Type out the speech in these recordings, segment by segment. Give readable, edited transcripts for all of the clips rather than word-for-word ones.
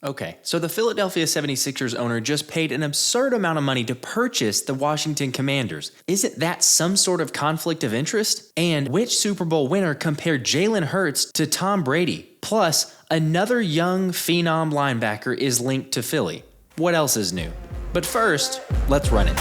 Okay, so the Philadelphia 76ers owner just paid an absurd amount of money to purchase the Washington Commanders. Isn't that some sort of conflict of interest? And which Super Bowl winner compared Jalen Hurts to Tom Brady? Plus, another young phenom linebacker is linked to Philly. What else is new? But first, let's run it.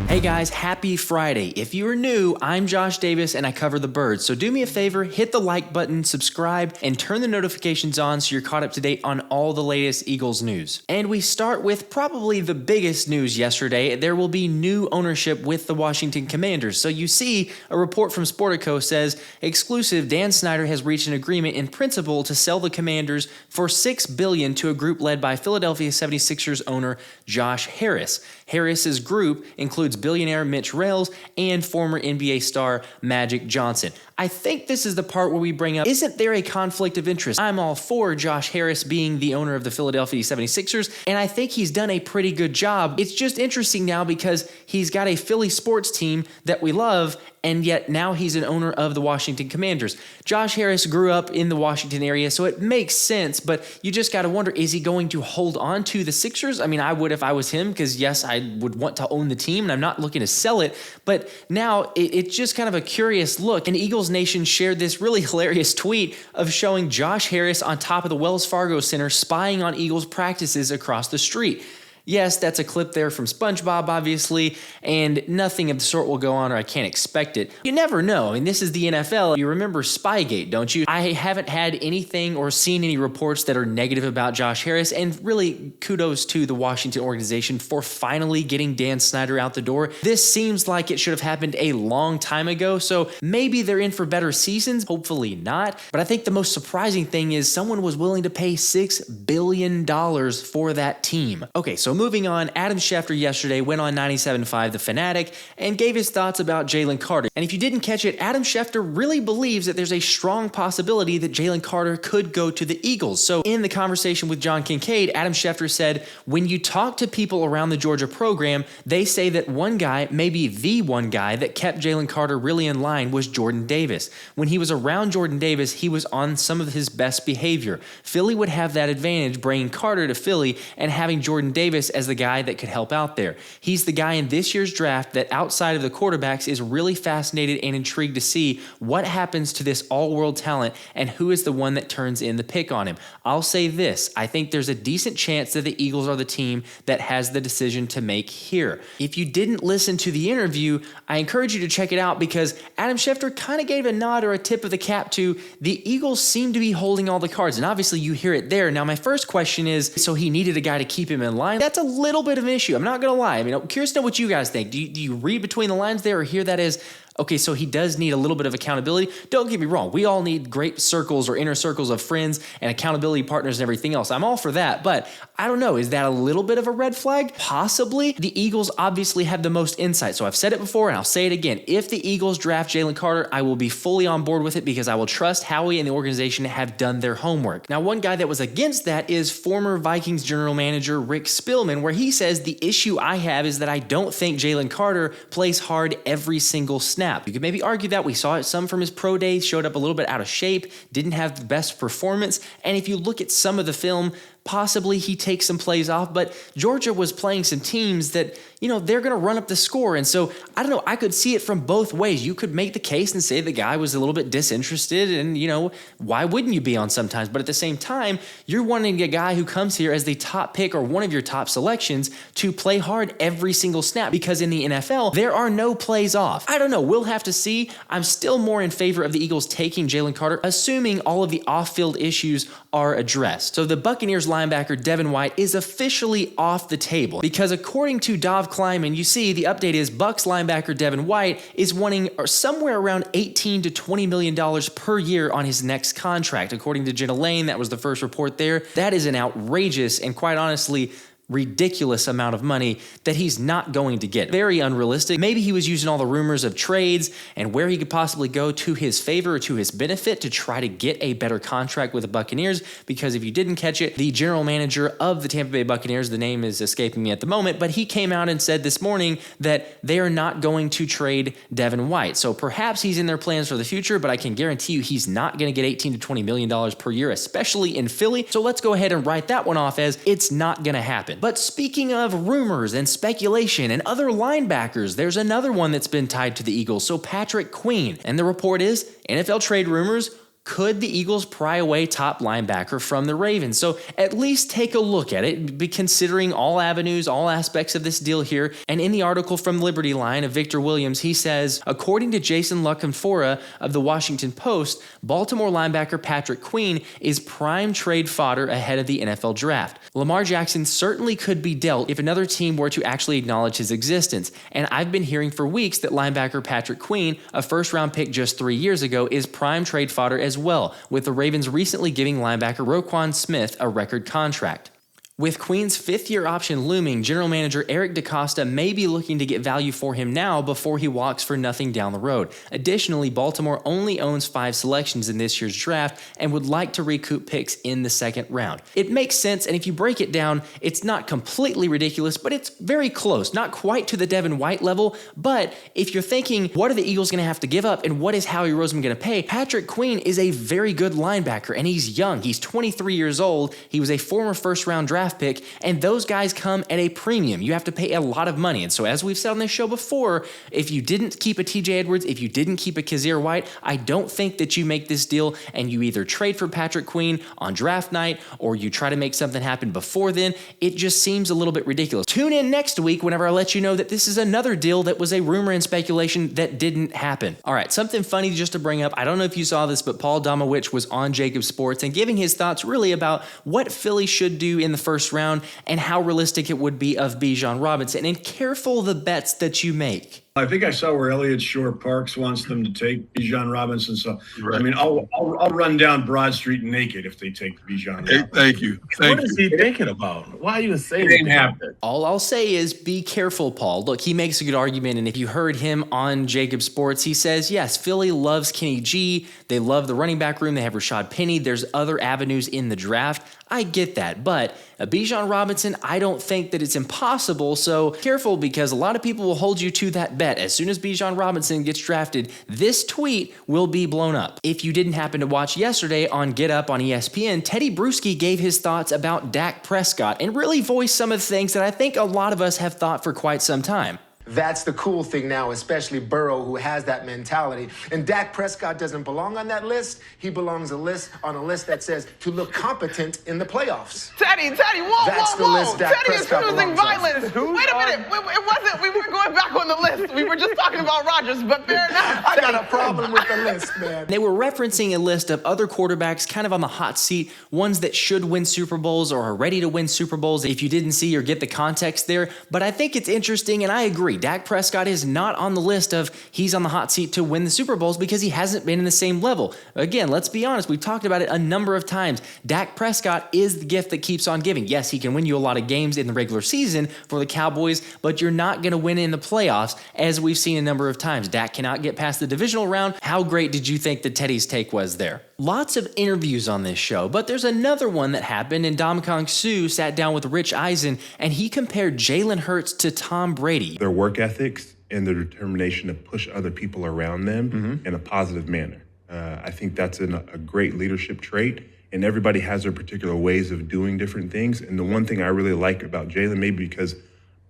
Hey guys, happy Friday. If you are new, I'm Josh Davis and I cover the birds. So do me a favor, hit the like button, subscribe, and turn the notifications on so you're caught up to date on all the latest Eagles news. And we start with probably the biggest news yesterday. There will be new ownership with the Washington Commanders. So you see, a report from Sportico says, exclusive, Dan Snyder has reached an agreement in principle to sell the Commanders for $6 billion to a group led by Philadelphia 76ers owner Josh Harris. Harris's group includes billionaire Mitch Rales and former NBA star Magic Johnson. I think this is the part where we bring up, isn't there a conflict of interest? I'm all for Josh Harris being the owner of the Philadelphia 76ers, and I think he's done a pretty good job. It's just interesting now because he's got a Philly sports team that we love, and yet now he's an owner of the Washington Commanders. Josh Harris grew up in the Washington area, so it makes sense, but you just got to wonder, is he going to hold on to the Sixers? I mean, I would if I was him, because yes, I would want to own the team, and I'm not looking to sell it, but now it's just kind of a curious look. And Eagles Nation shared this really hilarious tweet of showing Josh Harris on top of the Wells Fargo Center spying on Eagles practices across the street. Yes, that's a clip there from SpongeBob, obviously, and nothing of the sort will go on, or I can't expect it. You never know. I mean, this is the NFL. You remember Spygate, don't you? I haven't had anything or seen any reports that are negative about Josh Harris, and really kudos to the Washington organization for finally getting Dan Snyder out the door. This seems like it should have happened a long time ago, so maybe they're in for better seasons, hopefully not. But I think the most surprising thing is someone was willing to pay $6 billion for that team. Okay, so moving on, Adam Schefter yesterday went on 97.5 The Fanatic and gave his thoughts about Jalen Carter. And if you didn't catch it, Adam Schefter really believes that there's a strong possibility that Jalen Carter could go to the Eagles. So in the conversation with John Kincaid, Adam Schefter said, when you talk to people around the Georgia program, they say that one guy, maybe the one guy that kept Jalen Carter really in line was Jordan Davis. When he was around Jordan Davis, he was on some of his best behavior. Philly would have that advantage bringing Carter to Philly and having Jordan Davis as the guy that could help out there. He's the guy in this year's draft that outside of the quarterbacks is really fascinated and intrigued to see what happens to this all-world talent and who is the one that turns in the pick on him. I'll say this, I think there's a decent chance that the Eagles are the team that has the decision to make here. If you didn't listen to the interview, I encourage you to check it out because Adam Schefter kind of gave a nod or a tip of the cap to the Eagles seem to be holding all the cards, and obviously you hear it there. Now my first question is, so he needed a guy to keep him in line? That's a little bit of an issue. I'm not going to lie. I mean, I'm curious to know what you guys think. Do you read between the lines there or hear that as, okay, so he does need a little bit of accountability? Don't get me wrong. We all need great circles or inner circles of friends and accountability partners and everything else. I'm all for that, but I don't know. Is that a little bit of a red flag? Possibly. The Eagles obviously have the most insight. So I've said it before and I'll say it again. If the Eagles draft Jalen Carter, I will be fully on board with it because I will trust Howie and the organization have done their homework. Now, one guy that was against that is former Vikings general manager Rick Spielman, where he says the issue I have is that I don't think Jalen Carter plays hard every single snap. You could maybe argue that. We saw it some from his pro days, showed up a little bit out of shape, didn't have the best performance. And if you look at some of the film, possibly he takes some plays off, but Georgia was playing some teams that, they're going to run up the score. And so, I don't know, I could see it from both ways. You could make the case and say the guy was a little bit disinterested and, why wouldn't you be on sometimes? But at the same time, you're wanting a guy who comes here as the top pick or one of your top selections to play hard every single snap because in the NFL, there are no plays off. I don't know. We'll have to see. I'm still more in favor of the Eagles taking Jalen Carter, assuming all of the off-field issues are addressed. So the Buccaneers linebacker Devin White is officially off the table because according to Dov Kleiman, you see the update is Bucs linebacker Devin White is wanting somewhere around $18 to $20 million per year on his next contract. According to Jenna Lane, that was the first report there. That is an outrageous and quite honestly ridiculous amount of money that he's not going to get. Very unrealistic. Maybe he was using all the rumors of trades and where he could possibly go to his favor or to his benefit to try to get a better contract with the Buccaneers, because if you didn't catch it, the general manager of the Tampa Bay Buccaneers, the name is escaping me at the moment, but he came out and said this morning that they are not going to trade Devin White. So perhaps he's in their plans for the future, but I can guarantee you he's not going to get $18 to $20 million per year, especially in Philly. So let's go ahead and write that one off as it's not going to happen. But speaking of rumors and speculation and other linebackers, there's another one that's been tied to the Eagles. So Patrick Queen. And the report is NFL trade rumors. Could the Eagles pry away top linebacker from the Ravens? So at least take a look at it, be considering all avenues, all aspects of this deal here. And in the article from Liberty Line of Victor Williams, he says, according to Jason LaCanfora of the Washington Post, Baltimore linebacker Patrick Queen is prime trade fodder ahead of the NFL draft. Lamar Jackson certainly could be dealt if another team were to actually acknowledge his existence. And I've been hearing for weeks that linebacker Patrick Queen, a first-round pick just 3 years ago, is prime trade fodder as well, with the Ravens recently giving linebacker Roquan Smith a record contract. With Queen's fifth-year option looming, general manager Eric DeCosta may be looking to get value for him now before he walks for nothing down the road. Additionally, Baltimore only owns 5 selections in this year's draft and would like to recoup picks in the second round. It makes sense, and if you break it down, it's not completely ridiculous, but it's very close. Not quite to the Devin White level, but if you're thinking, what are the Eagles going to have to give up, and what is Howie Roseman going to pay? Patrick Queen is a very good linebacker, and he's young. He's 23 years old. He was a former first-round draft pick, and those guys come at a premium. You have to pay a lot of money. And so as we've said on this show before, if you didn't keep a TJ Edwards, if you didn't keep a Kazir White, I don't think that you make this deal and you either trade for Patrick Queen on draft night or you try to make something happen before then. It just seems a little bit ridiculous. Tune in next week whenever I let you know that this is another deal that was a rumor and speculation that didn't happen. All right, something funny just to bring up. I don't know if you saw this, but Paul Domowitch was on Jacob Sports and giving his thoughts really about what Philly should do in the first round and how realistic it would be of Bijan Robinson. And careful the bets that you make. I think I saw where Elliott Shore Parks wants them to take Bijan Robinson. So, right. I mean, I'll run down Broad Street naked if they take Bijan Robinson. Thank you. What is he thinking about? Why are you saying that? All I'll say is be careful, Paul. Look, he makes a good argument, and if you heard him on Jacob Sports, he says, yes, Philly loves Kenny G. They love the running back room. They have Rashad Penny. There's other avenues in the draft. I get that, but Bijan Robinson, I don't think that it's impossible, so careful because a lot of people will hold you to that bet. As soon as Bijan Robinson gets drafted, this tweet will be blown up. If you didn't happen to watch yesterday on Get Up on ESPN, Teddy Bruschi gave his thoughts about Dak Prescott and really voiced some of the things that I think a lot of us have thought for quite some time. That's the cool thing now, especially Burrow, who has that mentality. And Dak Prescott doesn't belong on that list. He belongs on a list that says to look competent in the playoffs. Teddy, whoa. Teddy is choosing violence. Wait a minute. It wasn't. We weren't going back on the list. We were just talking about Rodgers, but fair enough. I got a problem with the list, man. They were referencing a list of other quarterbacks kind of on the hot seat, ones that should win Super Bowls or are ready to win Super Bowls if you didn't see or get the context there. But I think it's interesting, and I agree. Dak Prescott is not on the list of he's on the hot seat to win the Super Bowls because he hasn't been in the same level. Again, let's be honest. We've talked about it a number of times. Dak Prescott is the gift that keeps on giving. Yes, he can win you a lot of games in the regular season for the Cowboys, but you're not going to win in the playoffs, as we've seen a number of times. Dak cannot get past the divisional round. How great did you think that Teddy's take was there? Lots of interviews on this show, but there's another one that happened, and Ndamukong Suh sat down with Rich Eisen, and he compared Jalen Hurts to Tom Brady. Their work ethics and their determination to push other people around them in a positive manner. I think that's a great leadership trait, and everybody has their particular ways of doing different things. And the one thing I really like about Jalen, maybe because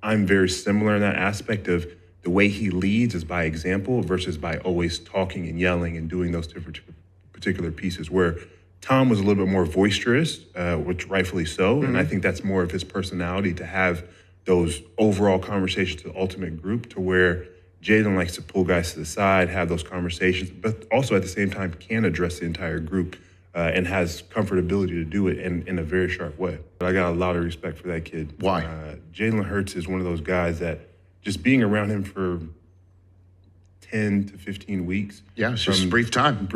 I'm very similar in that aspect of the way he leads is by example versus by always talking and yelling and doing those different particular pieces, where Tom was a little bit more boisterous, which rightfully so. And I think that's more of his personality to have those overall conversations to the ultimate group, to where Jalen likes to pull guys to the side, have those conversations, but also at the same time can address the entire group and has comfortability to do it in a very sharp way. But I got a lot of respect for that kid. Why? Jalen Hurts is one of those guys that just being around him for 10 to 15 weeks. Yeah, it's just brief time.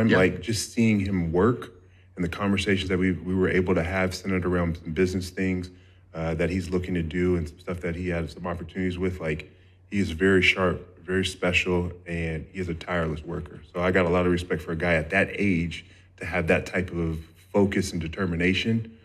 Yeah. Like just seeing him work and the conversations that we were able to have centered around some business things, that he's looking to do and some stuff that he had some opportunities with. Like, he is very sharp, very special, and he is a tireless worker. So I got a lot of respect for a guy at that age to have that type of focus and determination.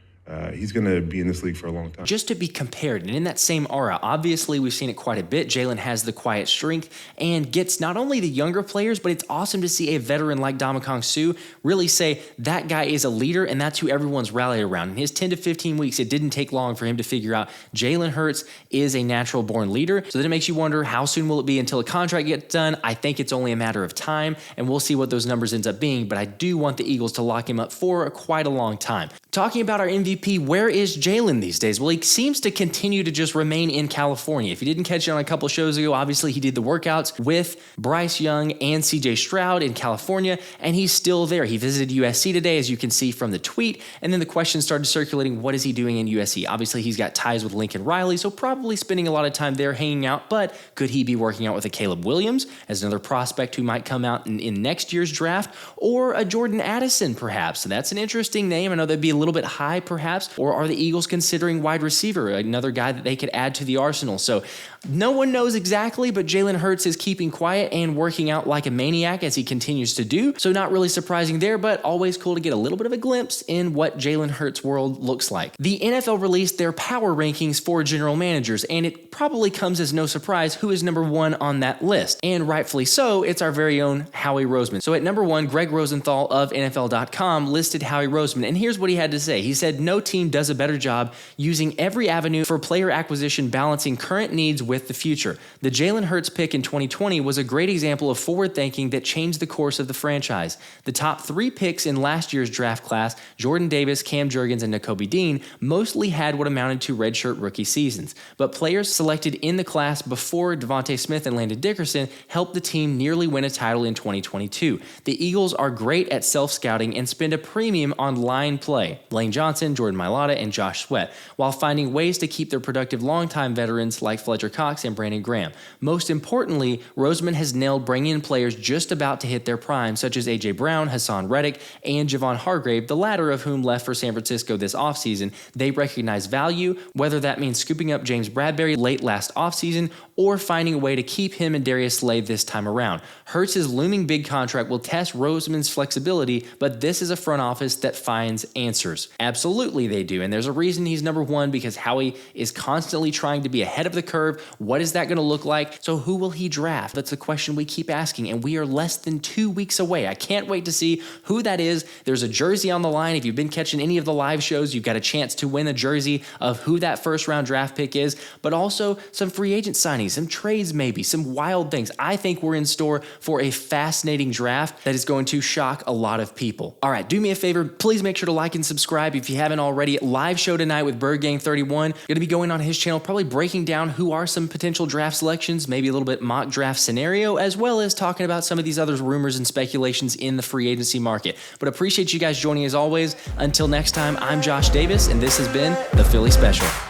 He's going to be in this league for a long time. Just to be compared, and in that same aura, obviously we've seen it quite a bit. Jalen has the quiet strength and gets not only the younger players, but it's awesome to see a veteran like Ndamukong Suh really say that guy is a leader, and that's who everyone's rallied around. In his 10 to 15 weeks, it didn't take long for him to figure out Jalen Hurts is a natural-born leader. So then it makes you wonder, how soon will it be until a contract gets done? I think it's only a matter of time, and we'll see what those numbers ends up being, but I do want the Eagles to lock him up for quite a long time. Talking about our MVP, where is Jalen these days? Well, he seems to continue to just remain in California. If you didn't catch it on a couple shows ago, obviously he did the workouts with Bryce Young and CJ Stroud in California, and he's still there. He visited USC today, as you can see from the tweet, and then the question started circulating, what is he doing in USC? Obviously, he's got ties with Lincoln Riley, so probably spending a lot of time there hanging out, but could he be working out with a Caleb Williams as another prospect who might come out in next year's draft, or a Jordan Addison, perhaps? So that's an interesting name. I know that'd be a little bit high, perhaps, or are the Eagles considering wide receiver, another guy that they could add to the arsenal? So no one knows exactly, but Jalen Hurts is keeping quiet and working out like a maniac as he continues to do. So not really surprising there, but always cool to get a little bit of a glimpse in what Jalen Hurts' world looks like. The NFL released their power rankings for general managers, and it probably comes as no surprise who is number one on that list. And rightfully so, it's our very own Howie Roseman. So at number one, Greg Rosenthal of NFL.com listed Howie Roseman, and here's what he had to say. He said, no team does a better job using every avenue for player acquisition, balancing current needs with the future. The Jalen Hurts pick in 2020 was a great example of forward thinking that changed the course of the franchise. The top three picks in last year's draft class, Jordan Davis, Cam Jurgens, and Nakobe Dean, mostly had what amounted to redshirt rookie seasons. But players selected in the class before Devontae Smith and Landon Dickerson helped the team nearly win a title in 2022. The Eagles are great at self-scouting and spend a premium on line play. Lane Johnson, Jordan Mailata, and Josh Sweat, while finding ways to keep their productive longtime veterans like Fletcher Cox and Brandon Graham. Most importantly, Roseman has nailed bringing in players just about to hit their prime, such as A.J. Brown, Hassan Reddick, and Javon Hargrave, the latter of whom left for San Francisco this offseason. They recognize value, whether that means scooping up James Bradberry late last offseason or finding a way to keep him and Darius Slay this time around. Hurts' looming big contract will test Roseman's flexibility, but this is a front office that finds answers. Absolutely they do, and there's a reason he's number one, because Howie is constantly trying to be ahead of the curve. What is that going to look like? So who will he draft? That's the question we keep asking, and we are less than 2 weeks away. I can't wait to see who that is. There's a jersey on the line. If you've been catching any of the live shows, you've got a chance to win a jersey of who that first round draft pick is, but also some free agent signings, some trades maybe, some wild things. I think we're in store for a fascinating draft that is going to shock a lot of people. All right, do me a favor. Please make sure to like and subscribe if you haven't already. Live show tonight with Bird Gang 31. Going to be going on his channel, probably breaking down who are some potential draft selections, maybe a little bit mock draft scenario, as well as talking about some of these other rumors and speculations in the free agency market. But appreciate you guys joining as always. Until next time, I'm Josh Davis, and this has been the Philly Special.